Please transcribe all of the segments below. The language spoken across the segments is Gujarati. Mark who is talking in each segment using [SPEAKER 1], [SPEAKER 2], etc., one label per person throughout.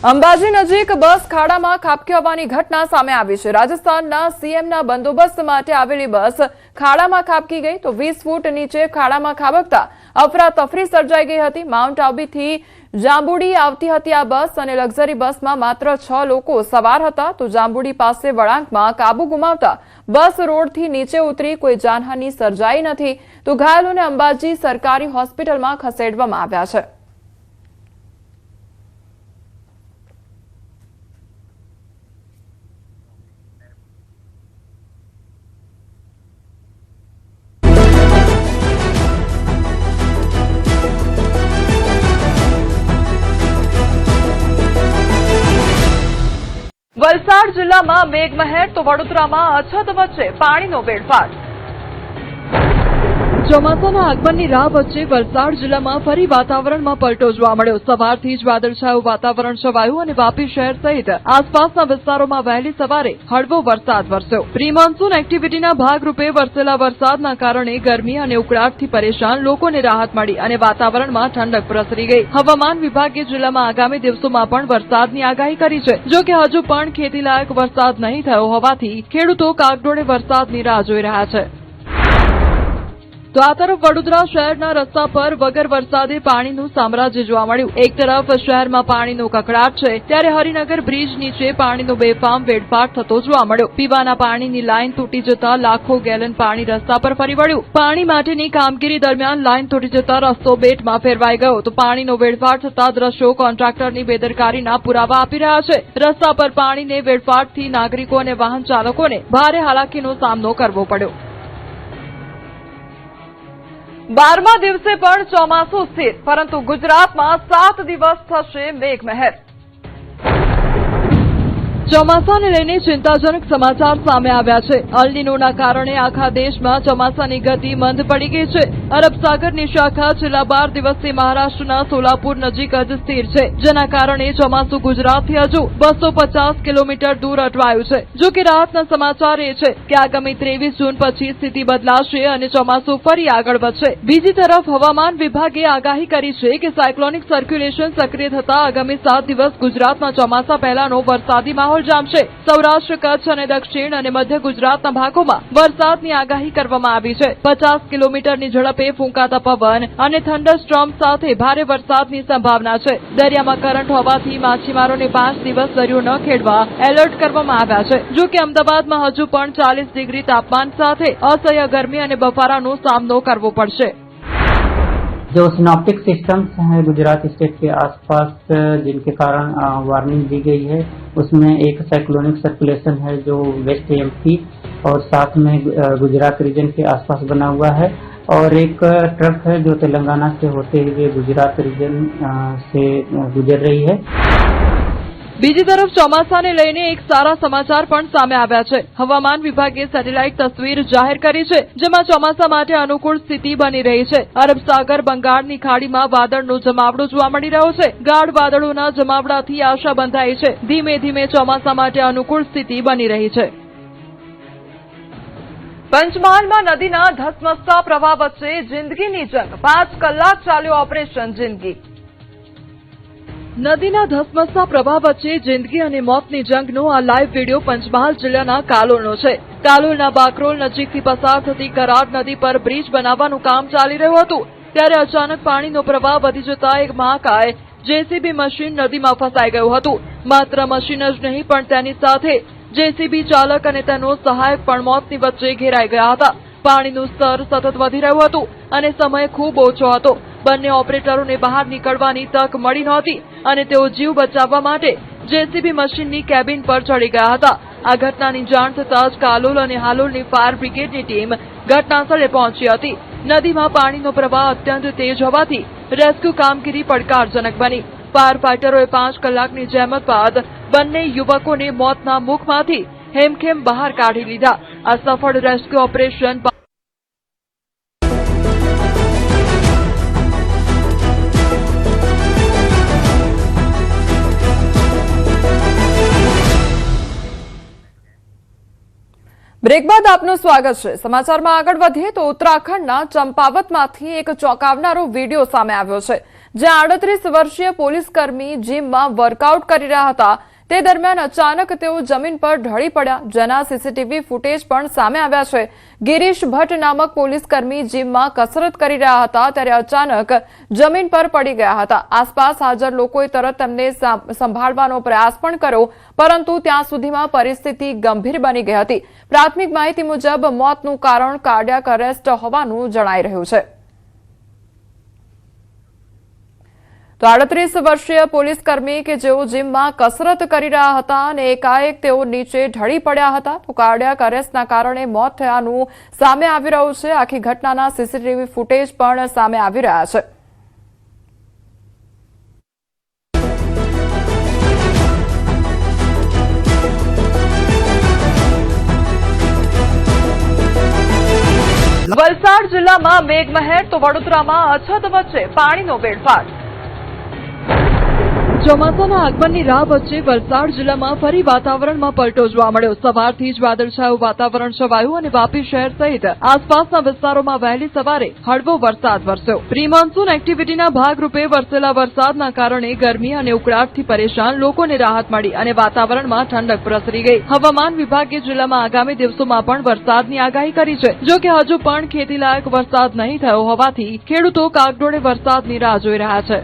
[SPEAKER 1] અંબાજી નજીક બસ ખાડામાં ખાબકી હોવાની ઘટના સામે આવી છે। રાજસ્થાનના સીએમના બંદોબસ્ત માટે આવેલી બસ ખાડામાં ખાબકી ગઈ તો 20 ફૂટ નીચે ખાડામાં ખાબકતા અફરાતફરી સર્જાઈ ગઈ હતી। માઉન્ટ આબુથી જાંબુડી આવતી હતી આ બસ અને લક્ઝરી બસમાં માત્ર 6 લોકો સવાર હતા તો જાંબુડી પાસે વળાંકમાં કાબુ ગુમાવતા બસ રોડથી નીચે ઉતરી કોઈ જાનહાનિ સર્જાઈ નથી તો ઘાયલોને અંબાજી સરકારી હોસ્પિટલમાં ખસેડવામાં આવ્યા છે। વલસાડ જિલ્લામાં મેઘમહેર તો વડોદરામાં અછત વચ્ચે પાણીનો વેડફાટ। ચોમાસાના આગમનની રાહ વચ્ચે વલસાડ જિલ્લામાં ફરી વાતાવરણમાં પલટો જોવા મળ્યો। સવારથી જ વાદળછાયું વાતાવરણ છવાયું અને વાપી શહેર સહિત આસપાસના વિસ્તારોમાં વહેલી સવારે હળવો વરસાદ વરસ્યો। પ્રી મોન્સૂન એક્ટિવિટીના ભાગરૂપે વરસેલા વરસાદના કારણે ગરમી અને ઉકળાટથી પરેશાન લોકોને રાહત મળી અને વાતાવરણમાં ઠંડક પ્રસરી ગઈ। હવામાન વિભાગે જિલ્લામાં આગામી દિવસોમાં પણ વરસાદની આગાહી કરી છે। જો કે હજુ પણ ખેતીલાયક વરસાદ નહીં થયો હોવાથી ખેડૂતો કાગડોળે વરસાદની રાહ જોઈ રહ્યા છે। તો આ તરફ વડોદરા શહેરના રસ્તા પર વગર વરસાદે પાણીનું સામ્રાજ્ય જોવા મળ્યું। એક તરફ શહેરમાં પાણીનો કકળાટ છે ત્યારે હરિનગર બ્રિજ નીચે પાણીનો બેફામ વેડફાટ થતો જોવા મળ્યો। પીવાના પાણીની લાઇન તૂટી જતા લાખો ગેલન પાણી રસ્તા પર ફરી વળ્યું। પાણી માટેની કામગીરી દરમિયાન લાઇન તૂટી જતા રસ્તો બેટમાં ફેરવાઈ ગયો તો પાણીનો વેડફાટ થતા દ્રશ્યો કોન્ટ્રાક્ટરની બેદરકારીના પુરાવા આપી રહ્યા છે। રસ્તા પર પાણીને વેડફાટથી નાગરિકો અને વાહન ચાલકોને ભારે હાલાકીનો સામનો કરવો પડ્યો। 12મા દિવસે પણ ચોમાસું સ્થિર પરંતુ ગુજરાતમાં 7 દિવસ થશે મેઘમહેર। ચોમાસાને લઈને ચિંતાજનક સમાચાર સામે આવ્યા છે। અલ નીનોના કારણે આખા દેશમાં ચોમાસાની ગતિ મંદ પડી ગઈ છે। અરબ સાગરની શાખા છેલ્લા 12 દિવસથી મહારાષ્ટ્રના સોલાપુર નજીક જ સ્થિર છે જેના કારણે ચોમાસું ગુજરાતથી હજુ 250 કિલોમીટર દૂર અટવાયું છે। જો કે રાહતના સમાચાર એ છે કે આગામી 23 જૂન પછી સ્થિતિ બદલાશે અને ચોમાસું ફરી આગળ વધશે। બીજી તરફ હવામાન વિભાગે આગાહી કરી છે કે સાયક્લોનિક સર્ક્યુલેશન સક્રિય થતા આગામી 7 દિવસ ગુજરાતમાં ચોમાસા પહેલાનો વરસાદી માહોલ જામશે। સૌરાષ્ટ્ર કચ્છ અને દક્ષિણ અને મધ્ય ગુજરાતના ભાગોમાં વરસાદની આગાહી કરવામાં આવી છે। 50 કિલોમીટરની ઝડપે ફૂંકાતા પવન અને થંડરસ્ટોર્મ સાથે ભારે વરસાદની સંભાવના છે। દરિયામાં કરંટ હોવાથી માછીમારોને 5 દિવસ દરિયો ન ખેડવા એલર્ટ કરવામાં આવ્યા છે। જો કે અમદાવાદમાં હજુ પણ 40 ડિગ્રી તાપમાન સાથે અસહ્ય ગરમી અને બફારાનો સામનો करવો પડશે।
[SPEAKER 2] जो सिनॉप्टिक सिस्टम्स हैं गुजरात स्टेट के आसपास जिनके कारण वार्निंग दी गई है उसमें एक साइक्लोनिक सर्कुलेशन है जो वेस्ट एमपी और साथ में गुजरात रीजन के आसपास बना हुआ है और एक ट्रक है जो तेलंगाना से होते हुए गुजरात रीजन से गुजर रही है।
[SPEAKER 1] બીજી તરફ ચોમાસાને લઈને એક સારા સમાચાર પણ સામે આવ્યા છે। હવામાન વિભાગે સેટેલાઇટ તસવીર જાહેર કરી છે જેમાં ચોમાસા માટે અનુકૂળ સ્થિતિ બની રહી છે। અરબ સાગર બંગાળની ખાડીમાં વાદળનો જમાવડો જોવા મળી રહ્યો છે। ગાઢ વાદળોના જમાવડાથી આશા બંધાઈ છે। ધીમે ધીમે ચોમાસા માટે અનુકૂળ સ્થિતિ બની રહી છે। પંચમહાલમાં નદીના ધસમસતા પ્રવાહ વચ્ચે જિંદગીની જંગ 5 કલાક ચાલ્યો ઓપરેશન જિંદગી। નદીના ધસમસતા પ્રવાહ વચ્ચે જિંદગી અને મોતની જંગનો આ લાઈવ વિડીયો પંચમહાલ જિલ્લાના કાલોલનો છે। કાલોલના બાકરોલ નજીકથી પસાર થતી કરાડ નદી પર બ્રિજ બનાવવાનું કામ ચાલી રહ્યું હતું ત્યારે અચાનક પાણીનો પ્રવાહ વધી જતા એક મહાકાય જેસીબી મશીન નદીમાં ફસાઈ ગયું હતું। માત્ર મશીન જ નહીં પણ તેની સાથે જેસીબી ચાલક અને તેનો સહાયક પણ મોતની વચ્ચે ઘેરાઈ ગયા હતા। પાણીનું સ્તર સતત વધી રહ્યું હતું અને સમય ખૂબ ઓછો હતો। બંને ઓપરેટરોને બહાર નીકળવાની તક મળી નહોતી અને તેઓ જીવ બચાવવા માટે જેસીબી મશીનની કેબિન પર ચડી ગયા હતા। આ ઘટનાની જાણ થતાં જ કાલોલ અને હાલોલની ફાયર બ્રિગેડની ટીમ ઘટનાસ્થળે પહોંચી હતી। નદીમાં પાણીનો પ્રવાહ અત્યંત તેજ હોવાથી રેસ્ક્યુ કામગીરી પડકારજનક બની। ફાયર ફાઈટરોએ 5 કલાકની જહેમત બાદ બંને યુવકોને મોતના મુખમાંથી હેમખેમ બહાર કાઢી લીધા। આ સફળ રેસ્ક્યુ ઓપરેશન બ્રેક બાદ આપનું સ્વાગત છે। સમાચારમાં આગળ વધીએ તો ઉત્તરાખંડના ચંપાવતમાંથી એક ચોંકાવનારો વિડીયો સામે આવ્યો છે।
[SPEAKER 3] જ્યાં 38 વર્ષીય પોલીસકર્મી જીમમાં વર્કઆઉટ કરી રહ્યા હતા તે દરમિયાન અચાનક તેઓ જમીન પર ઢળી પડ્યા, જેના સીસીટીવી ફૂટેજ પણ સામે આવ્યા છે। ગિરીશ ભટ્ટ નામક પોલીસકર્મી જીમમાં કસરત કરી રહ્યા હતા ત્યારે અચાનક જમીન પર પડી ગયા હતા। આસપાસ હાજર લોકોએ તરત તેમને સંભાળવાનો પ્રયાસ પણ કર્યો, પરંતુ ત્યાં સુધીમાં પરિસ્થિતિ ગંભીર બની ગઈ હતી। પ્રાથમિક માહિતી મુજબ મોતનું કારણ કાર્ડિયાક અરેસ્ટ હોવાનું જણાઈ રહ્યું છે। તો 38 વર્ષીય પોલીસકર્મી કે જેઓ જીમમાં કસરત કરી રહ્યા હતા અને એકાએક તેઓ નીચે ઢળી પડ્યા હતા તો કાર્ડિયાક અરેસ્ટના કારણે મોત થયાનું સામે આવી રહ્યું છે। આખી ઘટનાના સીસીટીવી ફૂટેજ પણ સામે આવી રહ્યા છે।
[SPEAKER 1] વલસાડ જિલ્લામાં મેઘમહેર તો વડોદરામાં અછત વચ્ચે પાણીનો વેડફાટ। ચોમાસાના આગમનની રાહ વચ્ચે વલસાડ જિલ્લામાં ફરી વાતાવરણમાં પલટો જોવા મળ્યો। સવારથી જ વાદળછાયું વાતાવરણ છવાયું અને વાપી શહેર સહિત આસપાસના વિસ્તારોમાં વહેલી સવારે હળવો વરસાદ વરસ્યો। પ્રી મોન્સૂન એક્ટિવિટીના ભાગરૂપે વરસેલા વરસાદના કારણે ગરમી અને ઉકળાટથી પરેશાન લોકોને રાહત મળી અને વાતાવરણમાં ઠંડક પ્રસરી ગઈ। હવામાન વિભાગે જિલ્લામાં આગામી દિવસોમાં પણ વરસાદની આગાહી કરી છે, જો કે હજુ પણ ખેતીલાયક વરસાદ નહીં થયો હોવાથી ખેડૂતો કાગડોળે વરસાદની રાહ જોઈ રહ્યા છે।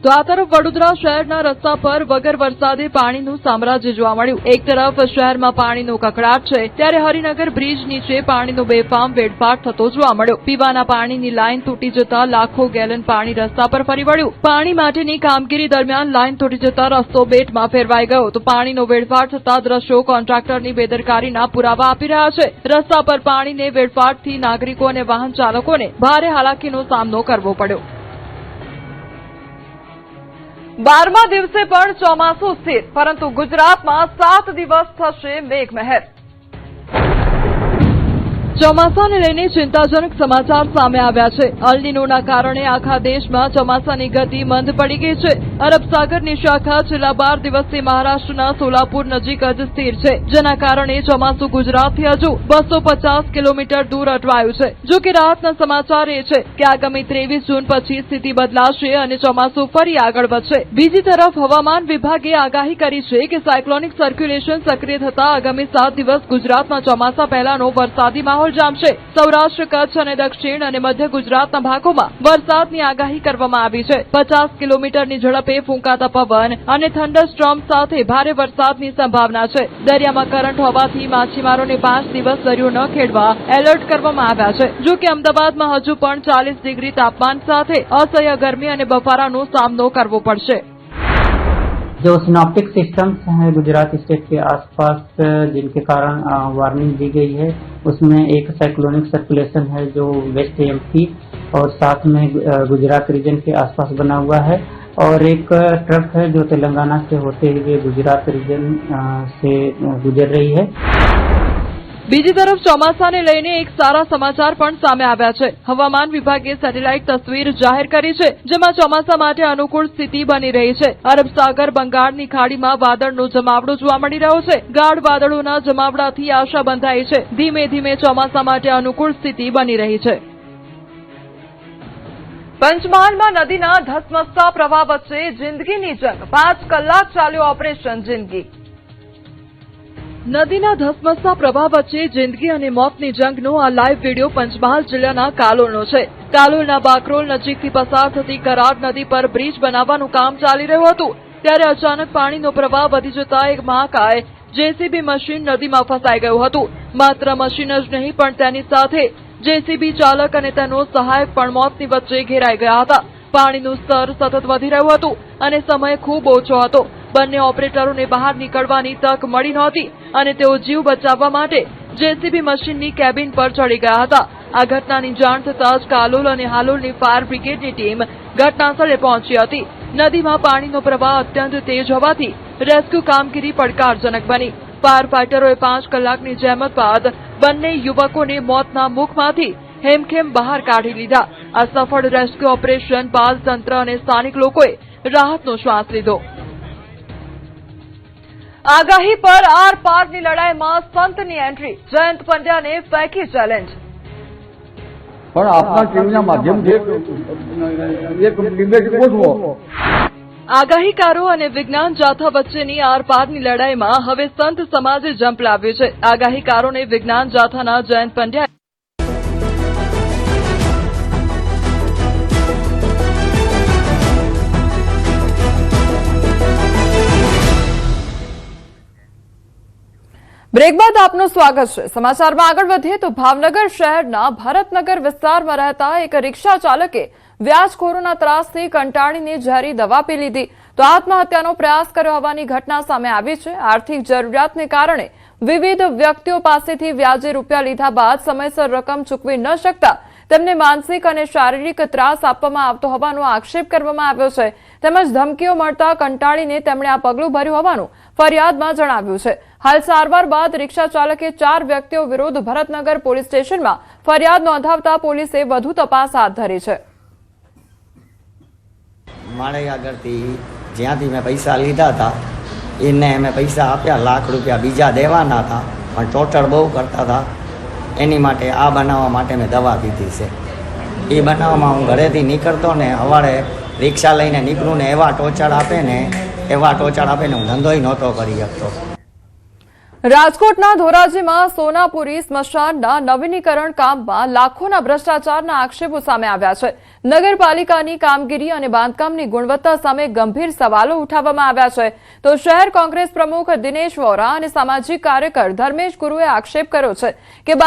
[SPEAKER 1] તો આ તરફ વડોદરા શહેરના રસ્તા પર વગર વરસાદે પાણીનું સામ્રાજ્ય જોવા મળ્યું। એક તરફ શહેરમાં પાણીનો કકળાટ છે, ત્યારે હરિનગર બ્રિજ નીચે પાણીનો બેફામ વેડફાટ થતો જોવા મળ્યો। પીવાના પાણીની લાઇન તૂટી જતા લાખો ગેલન પાણી રસ્તા પર ફરી વળ્યું। પાણી માટેની કામગીરી દરમિયાન લાઇન તૂટી જતા રસ્તો બેટમાં ફેરવાઈ ગયો તો પાણીનો વેડફાટ થતા દ્રશ્યો કોન્ટ્રાક્ટરની બેદરકારીના પુરાવા આપી રહ્યા છે। રસ્તા પર પાણીને વેડફાટથી નાગરિકો અને વાહન ચાલકોને ભારે હાલાકીનો સામનો કરવો પડ્યો। 12મા દિવસે પણ ચોમાસું સ્થિર, પરંતુ ગુજરાતમાં 7 દિવસ થશે મેઘમહેર। ચોમાસાને લઈને ચિંતાજનક સમાચાર સામે આવ્યા છે। અલ નીનોના કારણે આખા દેશમાં ચોમાસાની ગતિ મંદ પડી ગઈ છે। અરબ સાગરની શાખા છેલ્લા 12 દિવસથી મહારાષ્ટ્રના સોલાપુર નજીક જ સ્થિર છે, જેના કારણે ચોમાસું ગુજરાતથી હજુ 250 કિલોમીટર દૂર અટવાયું છે। જો કે રાહતના સમાચાર એ છે કે આગામી 23 જૂન પછી સ્થિતિ બદલાશે અને ચોમાસું ફરી આગળ વધશે। બીજી તરફ હવામાન વિભાગે આગાહી કરી છે કે સાયક્લોનિક સર્ક્યુલેશન સક્રિય થતા આગામી 7 દિવસ ગુજરાતમાં ચોમાસા પહેલાનો વરસાદી માહોલ જામશે। સૌરાષ્ટ્ર, કચ્છ અને દક્ષિણ અને મધ્ય ગુજરાતના ભાગોમાં વરસાદની આગાહી કરવામાં આવી છે। 50 કિલોમીટરની ઝડપે ફૂંકાતા પવન અને થંડરસ્ટોર્મ સાથે ભારે વરસાદની સંભાવના છે। દરિયામાં કરંટ હોવાથી માછીમારોને 5 દિવસ દરિયો ન ખેડવા એલર્ટ કરવામાં આવ્યા છે। જો કે અમદાવાદમાં હજુ પણ 40 ડિગ્રી તાપમાન સાથે અસહ્ય ગરમી અને બફારાનો સામનો કરવો પડશે।
[SPEAKER 2] जो सिनॉप्टिक सिस्टम्स हैं गुजरात स्टेट के आसपास, जिनके कारण वार्निंग दी गई है, उसमें एक साइक्लोनिक सर्कुलेशन है जो वेस्ट एमपी और साथ में गुजरात रीजन के आसपास बना हुआ है, और एक ट्रक है जो तेलंगाना से होते हुए गुजरात रीजन से गुजर रही है।
[SPEAKER 1] બીજી તરફ ચોમાસાને લઈને એક સારા સમાચાર પણ સામે આવ્યા છે। હવામાન વિભાગે સેટેલાઇટ તસવીર જાહેર કરી છે, જેમાં ચોમાસા માટે અનુકૂળ સ્થિતિ બની રહી છે। અરબ સાગર બંગાળની ખાડીમાં વાદળનો જમાવડો જોવા મળી રહ્યો છે। ગાઢ વાદળોના જમાવડાથી આશા બંધાઈ છે। ધીમે ધીમે ચોમાસા માટે અનુકૂળ સ્થિતિ બની રહી છે। પંચમહાલમાં નદીના ધસમસતા પ્રવાહ વચ્ચે જિંદગીની જંગ, 5 કલાક ચાલ્યો ઓપરેશન જિંદગી। નદીના ધસમસતા પ્રવાહ વચ્ચે જિંદગી અને મોતની જંગનો આ લાઈવ વિડીયો પંચમહાલ જિલ્લાના કાલોલનો છે। કાલોલના બાકરોલ નજીકથી પસાર થતી કરાર નદી પર બ્રિજ બનાવવાનું કામ ચાલી રહ્યું હતું, ત્યારે અચાનક પાણીનો પ્રવાહ વધી જતા એક મહાકાય જેસીબી મશીન નદીમાં ફસાઈ ગયું હતું। માત્ર મશીન જ નહીં પણ તેની સાથે જેસીબી ચાલક અને તેનો સહાયક પણ મોતની વચ્ચે ઘેરાઈ ગયા હતા। પાણીનું સ્તર સતત વધી રહ્યું હતું અને સમય ખૂબ ઓછો હતો। બંને ઓપરેટરોને બહાર નીકળવાની તક મળી નહોતી અને તેઓ જીવ બચાવવા માટે જેસીબી મશીનની કેબિન પર ચડી ગયા હતા। આ ઘટનાની જાણ થતાં જ કાલોલ અને હાલોલની ફાયર બ્રિગેડની ટીમ ઘટનાસ્થળે પહોંચી હતી। નદીમાં પાણીનો પ્રવાહ અત્યંત તેજ હોવાથી રેસ્ક્યુ કામગીરી પડકારજનક બની। ફાયર ફાઈટરોએ 5 કલાકની જહેમત બાદ બંને યુવકોને મોતના મુખમાંથી હેમખેમ બહાર કાઢી લીધા। આ સફળ રેસ્ક્યુ ઓપરેશન બાદ તંત્ર અને સ્થાનિક લોકોએ રાહતનો શ્વાસ લીધો। આગાહી પર આર પારની લડાઈમાં સંતની એન્ટ્રી, જયંત પંડ્યાને ફેંકી ચેલેન્જ।
[SPEAKER 4] પણ આપના ટીવીના માધ્યમથી એક ડિબેટ ગોઠવો.
[SPEAKER 1] આગાહીકારો અને વિજ્ઞાન જાથા વચ્ચેની આરપારની લડાઈમાં હવે સંત સમાજે ઝંપલાવ્યું છે. આગાહીકારોને વિજ્ઞાન જાથાના જયંત પંડ્યા
[SPEAKER 3] બ્રેક બાદ આપનું સ્વાગત છે. સમાચારમાં આગળ વધીએ તો ભાવનગર શહેરના ભરતનગર વિસ્તારમાં રહેતા એક રિક્ષા ચાલકે વ્યાજખોરોના ત્રાસથી કંટાળીને ઝેરી દવા પી લીધી તો આત્મહત્યાનો પ્રયાસ કર્યો હોવાની ઘટના સામે આવી છે. આર્થિક જરૂરિયાતને કારણે વિવિધ વ્યક્તિઓ પાસેથી વ્યાજે રૂપિયા લીધા બાદ સમયસર રકમ ચૂકવી ન શકતા તેમને માનસિક અને શારીરિક ત્રાસ આપવામાં આવતો હોવાનો આક્ષેપ કરવામાં આવ્યો છે. તેમજ ધમકીઓ મળતા કંટાળીને તેમણે આ પગલું ભર્યું હોવાનું ફરિયાદમાં જણાવ્યું છે. હાલ સારવાર બાદ રિક્ષા ચાલકે 4 વ્યક્તિઓ વિરુદ્ધ ભરતનગર પોલીસ સ્ટેશનમાં ફરિયાદ નોંધાવતા પોલીસે વધુ તપાસ હાથ ધરી છે.
[SPEAKER 5] મારે આગળથી જ્યાંથી મેં પૈસા લીધા હતા એને મેં પૈસા આપ્યા, લાખ રૂપિયા બીજા દેવાના હતા, પણ ટોટલ બહુ કરતા હતા. એની માટે આ બનાવવા માટે મેં દવા પીધી છે. એ બનાવવામાં હું ઘરેથી નીકળતો ને સવારે રિક્ષા લઈને નીકળું ને એવા ટોચર આપે ને હું ધંધોય નહોતો કરી શકતો.
[SPEAKER 3] રાજકોટના ધોરાજીમાં સોનાપુરી સ્મશાનના નવીનીકરણ કામમાં લાખોના ભ્રષ્ટાચારના આક્ષેપો સામે આવ્યા છે. નગરપાલિકાની કામગીરી અને બાંધકામની ગુણવત્તા સામે ગંભીર સવાલો ઉઠાવવામાં આવ્યા છે. તો શહેર કોંગ્રેસ પ્રમુખ દિનેશ વોરા અને સામાજિક કાર્યકર ધર્મેશ ગુરુએ આક્ષેપ કર્યો છે કે